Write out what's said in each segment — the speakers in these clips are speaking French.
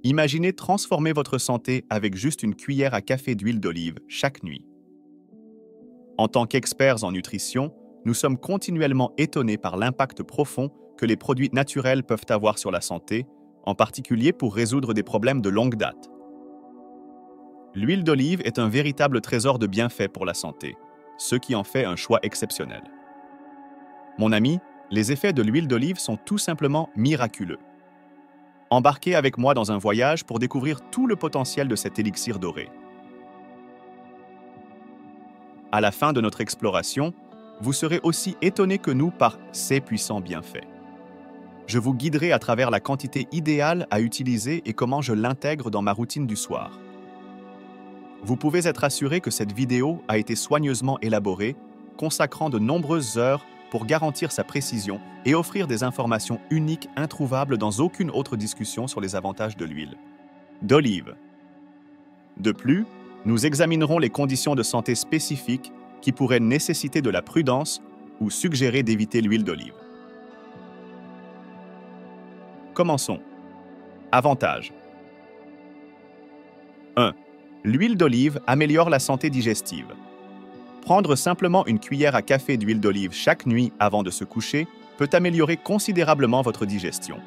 Imaginez transformer votre santé avec juste une cuillère à café d'huile d'olive chaque nuit. En tant qu'experts en nutrition, nous sommes continuellement étonnés par l'impact profond que les produits naturels peuvent avoir sur la santé, en particulier pour résoudre des problèmes de longue date. L'huile d'olive est un véritable trésor de bienfaits pour la santé, ce qui en fait un choix exceptionnel. Mon ami, les effets de l'huile d'olive sont tout simplement miraculeux. Embarquez avec moi dans un voyage pour découvrir tout le potentiel de cet élixir doré. À la fin de notre exploration, vous serez aussi étonné que nous par ses puissants bienfaits. Je vous guiderai à travers la quantité idéale à utiliser et comment je l'intègre dans ma routine du soir. Vous pouvez être assuré que cette vidéo a été soigneusement élaborée, consacrant de nombreuses heures pour garantir sa précision et offrir des informations uniques introuvables dans aucune autre discussion sur les avantages de l'huile d'olive. De plus, nous examinerons les conditions de santé spécifiques qui pourraient nécessiter de la prudence ou suggérer d'éviter l'huile d'olive. Commençons. Avantages. 1. L'huile d'olive améliore la santé digestive. Prendre simplement une cuillère à café d'huile d'olive chaque nuit avant de se coucher peut améliorer considérablement votre digestion.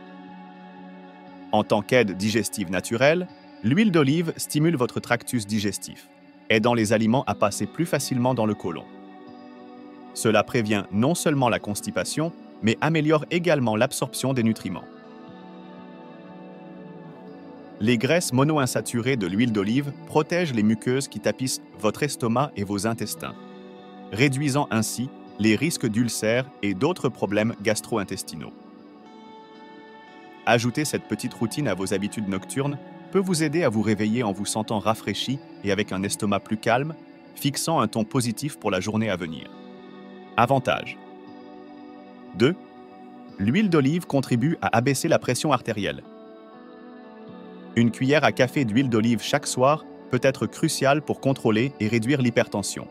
En tant qu'aide digestive naturelle, l'huile d'olive stimule votre tractus digestif, aidant les aliments à passer plus facilement dans le côlon. Cela prévient non seulement la constipation, mais améliore également l'absorption des nutriments. Les graisses monoinsaturées de l'huile d'olive protègent les muqueuses qui tapissent votre estomac et vos intestins, réduisant ainsi les risques d'ulcères et d'autres problèmes gastro-intestinaux. Ajouter cette petite routine à vos habitudes nocturnes peut vous aider à vous réveiller en vous sentant rafraîchi et avec un estomac plus calme, fixant un ton positif pour la journée à venir. Avantages. 2. L'huile d'olive contribue à abaisser la pression artérielle. Une cuillère à café d'huile d'olive chaque soir peut être cruciale pour contrôler et réduire l'hypertension.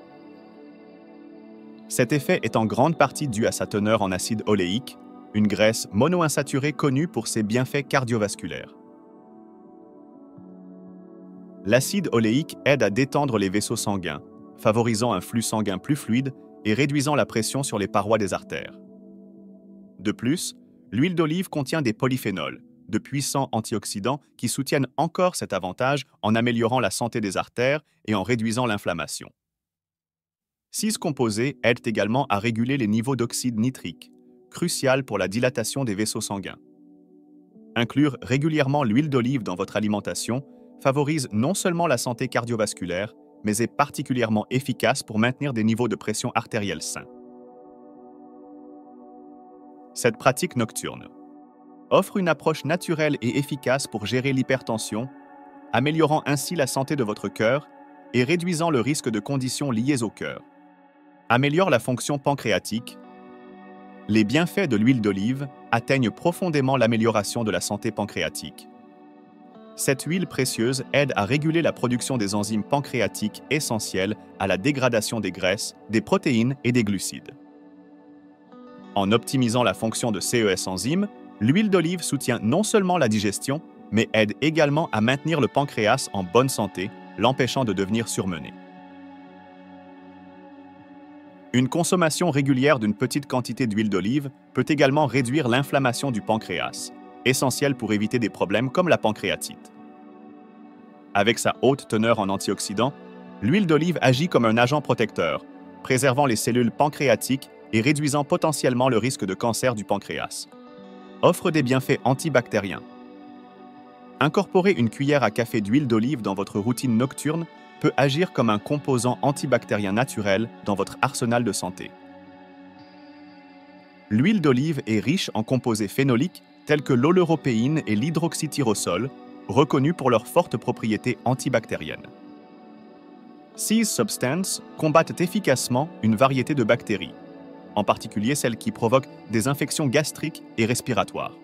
Cet effet est en grande partie dû à sa teneur en acide oléique, une graisse monoinsaturée connue pour ses bienfaits cardiovasculaires. L'acide oléique aide à détendre les vaisseaux sanguins, favorisant un flux sanguin plus fluide et réduisant la pression sur les parois des artères. De plus, l'huile d'olive contient des polyphénols, de puissants antioxydants qui soutiennent encore cet avantage en améliorant la santé des artères et en réduisant l'inflammation. Ces composés aident également à réguler les niveaux d'oxyde nitrique, crucial pour la dilatation des vaisseaux sanguins. Inclure régulièrement l'huile d'olive dans votre alimentation favorise non seulement la santé cardiovasculaire, mais est particulièrement efficace pour maintenir des niveaux de pression artérielle sains. Cette pratique nocturne offre une approche naturelle et efficace pour gérer l'hypertension, améliorant ainsi la santé de votre cœur et réduisant le risque de conditions liées au cœur. Améliore la fonction pancréatique. Les bienfaits de l'huile d'olive atteignent profondément l'amélioration de la santé pancréatique. Cette huile précieuse aide à réguler la production des enzymes pancréatiques essentielles à la dégradation des graisses, des protéines et des glucides. En optimisant la fonction de ces enzymes, l'huile d'olive soutient non seulement la digestion, mais aide également à maintenir le pancréas en bonne santé, l'empêchant de devenir surmené. Une consommation régulière d'une petite quantité d'huile d'olive peut également réduire l'inflammation du pancréas, essentielle pour éviter des problèmes comme la pancréatite. Avec sa haute teneur en antioxydants, l'huile d'olive agit comme un agent protecteur, préservant les cellules pancréatiques et réduisant potentiellement le risque de cancer du pancréas. Offre des bienfaits antibactériens. Incorporer une cuillère à café d'huile d'olive dans votre routine nocturne peut agir comme un composant antibactérien naturel dans votre arsenal de santé. L'huile d'olive est riche en composés phénoliques tels que l'oleuropéine et l'hydroxytyrosol, reconnus pour leurs fortes propriétés antibactériennes. Ces substances combattent efficacement une variété de bactéries, en particulier celles qui provoquent des infections gastriques et respiratoires.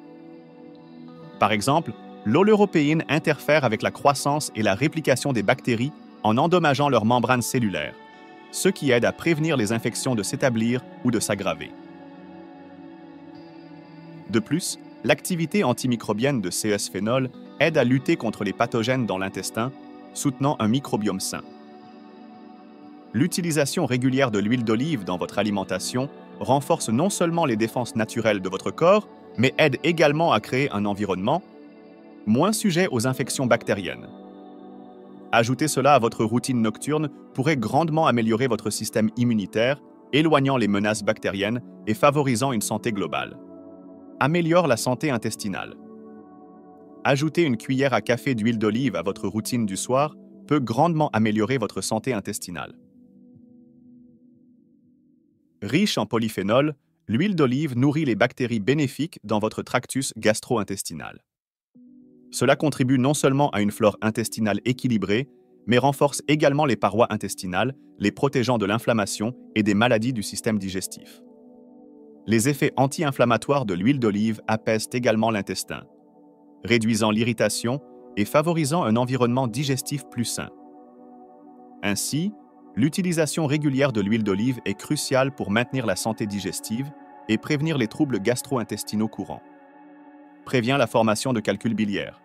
Par exemple, l'oleuropéine interfère avec la croissance et la réplication des bactéries en endommageant leurs membranes cellulaires, ce qui aide à prévenir les infections de s'établir ou de s'aggraver. De plus, l'activité antimicrobienne de ces phénols aide à lutter contre les pathogènes dans l'intestin, soutenant un microbiome sain. L'utilisation régulière de l'huile d'olive dans votre alimentation renforce non seulement les défenses naturelles de votre corps, mais aide également à créer un environnement moins sujet aux infections bactériennes. Ajouter cela à votre routine nocturne pourrait grandement améliorer votre système immunitaire, éloignant les menaces bactériennes et favorisant une santé globale. Améliore la santé intestinale. Ajouter une cuillère à café d'huile d'olive à votre routine du soir peut grandement améliorer votre santé intestinale. Riche en polyphénols, l'huile d'olive nourrit les bactéries bénéfiques dans votre tractus gastro-intestinal. Cela contribue non seulement à une flore intestinale équilibrée, mais renforce également les parois intestinales, les protégeant de l'inflammation et des maladies du système digestif. Les effets anti-inflammatoires de l'huile d'olive apaisent également l'intestin, réduisant l'irritation et favorisant un environnement digestif plus sain. Ainsi, l'utilisation régulière de l'huile d'olive est cruciale pour maintenir la santé digestive et prévenir les troubles gastro-intestinaux courants. Prévient la formation de calculs biliaires.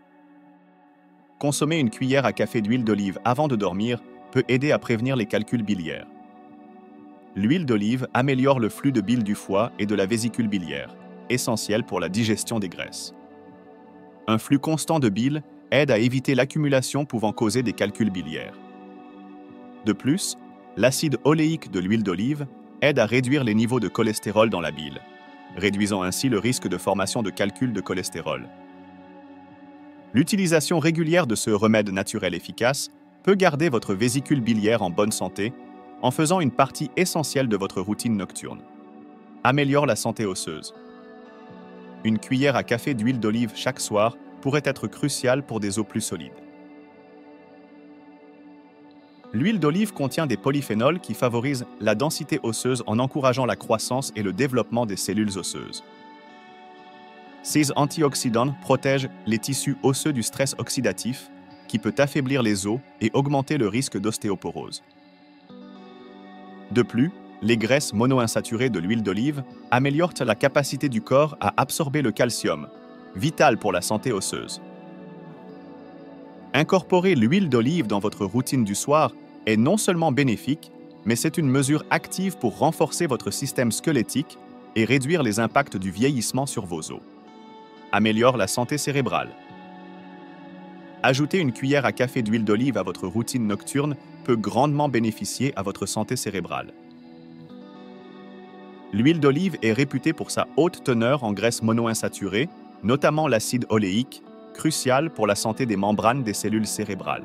Consommer une cuillère à café d'huile d'olive avant de dormir peut aider à prévenir les calculs biliaires. L'huile d'olive améliore le flux de bile du foie et de la vésicule biliaire, essentiel pour la digestion des graisses. Un flux constant de bile aide à éviter l'accumulation pouvant causer des calculs biliaires. De plus, l'acide oléique de l'huile d'olive aide à réduire les niveaux de cholestérol dans la bile, réduisant ainsi le risque de formation de calculs de cholestérol. L'utilisation régulière de ce remède naturel efficace peut garder votre vésicule biliaire en bonne santé en faisant une partie essentielle de votre routine nocturne. Améliore la santé osseuse. Une cuillère à café d'huile d'olive chaque soir pourrait être cruciale pour des os plus solides. L'huile d'olive contient des polyphénols qui favorisent la densité osseuse en encourageant la croissance et le développement des cellules osseuses. Ces antioxydants protègent les tissus osseux du stress oxydatif, qui peut affaiblir les os et augmenter le risque d'ostéoporose. De plus, les graisses monoinsaturées de l'huile d'olive améliorent la capacité du corps à absorber le calcium, vital pour la santé osseuse. Incorporer l'huile d'olive dans votre routine du soir est non seulement bénéfique, mais c'est une mesure active pour renforcer votre système squelettique et réduire les impacts du vieillissement sur vos os. Améliore la santé cérébrale. Ajouter une cuillère à café d'huile d'olive à votre routine nocturne peut grandement bénéficier à votre santé cérébrale. L'huile d'olive est réputée pour sa haute teneur en graisses monoinsaturées, notamment l'acide oléique, crucial pour la santé des membranes des cellules cérébrales.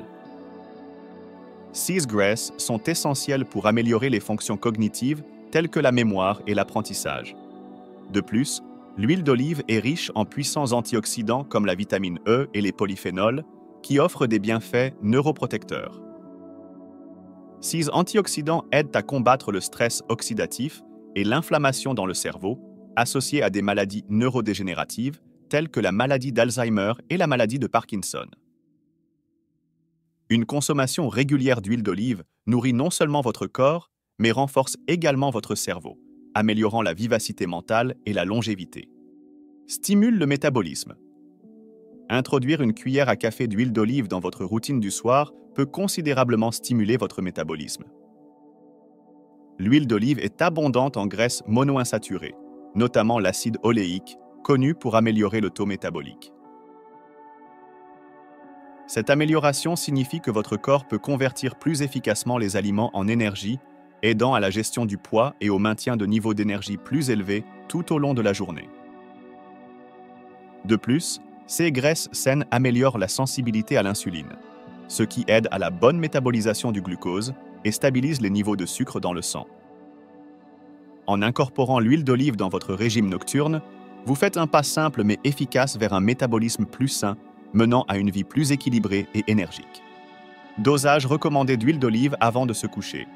Ces graisses sont essentielles pour améliorer les fonctions cognitives telles que la mémoire et l'apprentissage. De plus, l'huile d'olive est riche en puissants antioxydants comme la vitamine E et les polyphénols, qui offrent des bienfaits neuroprotecteurs. Ces antioxydants aident à combattre le stress oxydatif et l'inflammation dans le cerveau, associés à des maladies neurodégénératives telles que la maladie d'Alzheimer et la maladie de Parkinson. Une consommation régulière d'huile d'olive nourrit non seulement votre corps, mais renforce également votre cerveau, améliorant la vivacité mentale et la longévité. Stimule le métabolisme. Introduire une cuillère à café d'huile d'olive dans votre routine du soir peut considérablement stimuler votre métabolisme. L'huile d'olive est abondante en graisses monoinsaturées, notamment l'acide oléique, connu pour améliorer le taux métabolique. Cette amélioration signifie que votre corps peut convertir plus efficacement les aliments en énergie, aidant à la gestion du poids et au maintien de niveaux d'énergie plus élevés tout au long de la journée. De plus, ces graisses saines améliorent la sensibilité à l'insuline, ce qui aide à la bonne métabolisation du glucose et stabilise les niveaux de sucre dans le sang. En incorporant l'huile d'olive dans votre régime nocturne, vous faites un pas simple mais efficace vers un métabolisme plus sain, menant à une vie plus équilibrée et énergique. Dosage recommandé d'huile d'olive avant de se coucher.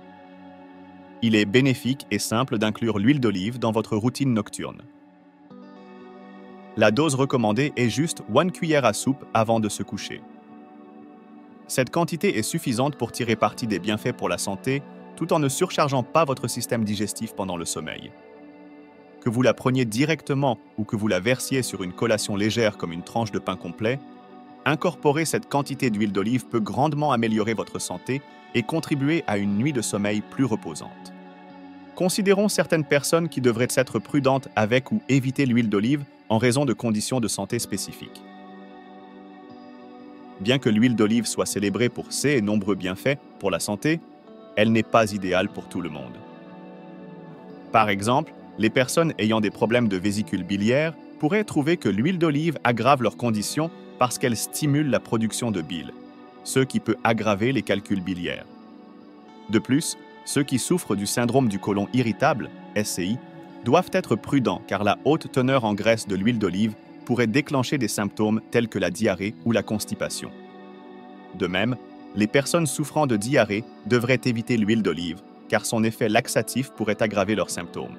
Il est bénéfique et simple d'inclure l'huile d'olive dans votre routine nocturne. La dose recommandée est juste 1 cuillère à soupe avant de se coucher. Cette quantité est suffisante pour tirer parti des bienfaits pour la santé, tout en ne surchargeant pas votre système digestif pendant le sommeil. Que vous la preniez directement ou que vous la versiez sur une collation légère comme une tranche de pain complet, incorporer cette quantité d'huile d'olive peut grandement améliorer votre santé et contribuer à une nuit de sommeil plus reposante. Considérons certaines personnes qui devraient être prudentes avec ou éviter l'huile d'olive en raison de conditions de santé spécifiques. Bien que l'huile d'olive soit célébrée pour ses nombreux bienfaits pour la santé, elle n'est pas idéale pour tout le monde. Par exemple, les personnes ayant des problèmes de vésicule biliaire pourraient trouver que l'huile d'olive aggrave leurs conditions parce qu'elle stimule la production de bile, ce qui peut aggraver les calculs biliaires. De plus, ceux qui souffrent du syndrome du côlon irritable, SCI, doivent être prudents car la haute teneur en graisse de l'huile d'olive pourrait déclencher des symptômes tels que la diarrhée ou la constipation. De même, les personnes souffrant de diarrhée devraient éviter l'huile d'olive car son effet laxatif pourrait aggraver leurs symptômes.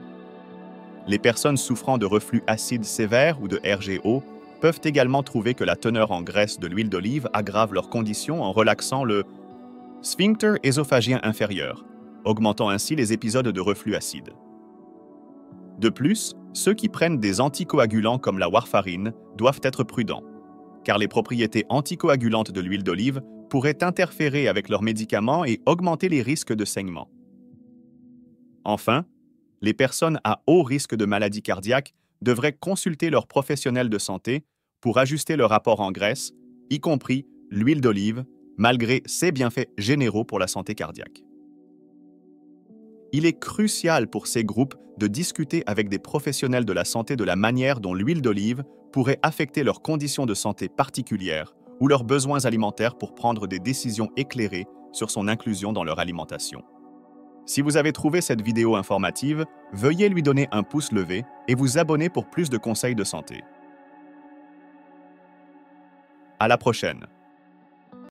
Les personnes souffrant de reflux acide sévère ou de RGO peuvent également trouver que la teneur en graisse de l'huile d'olive aggrave leurs conditions en relaxant le sphincter œsophagien inférieur, augmentant ainsi les épisodes de reflux acide. De plus, ceux qui prennent des anticoagulants comme la warfarine doivent être prudents, car les propriétés anticoagulantes de l'huile d'olive pourraient interférer avec leurs médicaments et augmenter les risques de saignement. Enfin, les personnes à haut risque de maladie cardiaque devraient consulter leur professionnel de santé pour ajuster leur apport en graisse, y compris l'huile d'olive, malgré ses bienfaits généraux pour la santé cardiaque. Il est crucial pour ces groupes de discuter avec des professionnels de la santé de la manière dont l'huile d'olive pourrait affecter leurs conditions de santé particulières ou leurs besoins alimentaires pour prendre des décisions éclairées sur son inclusion dans leur alimentation. Si vous avez trouvé cette vidéo informative, veuillez lui donner un pouce levé et vous abonner pour plus de conseils de santé. À la prochaine!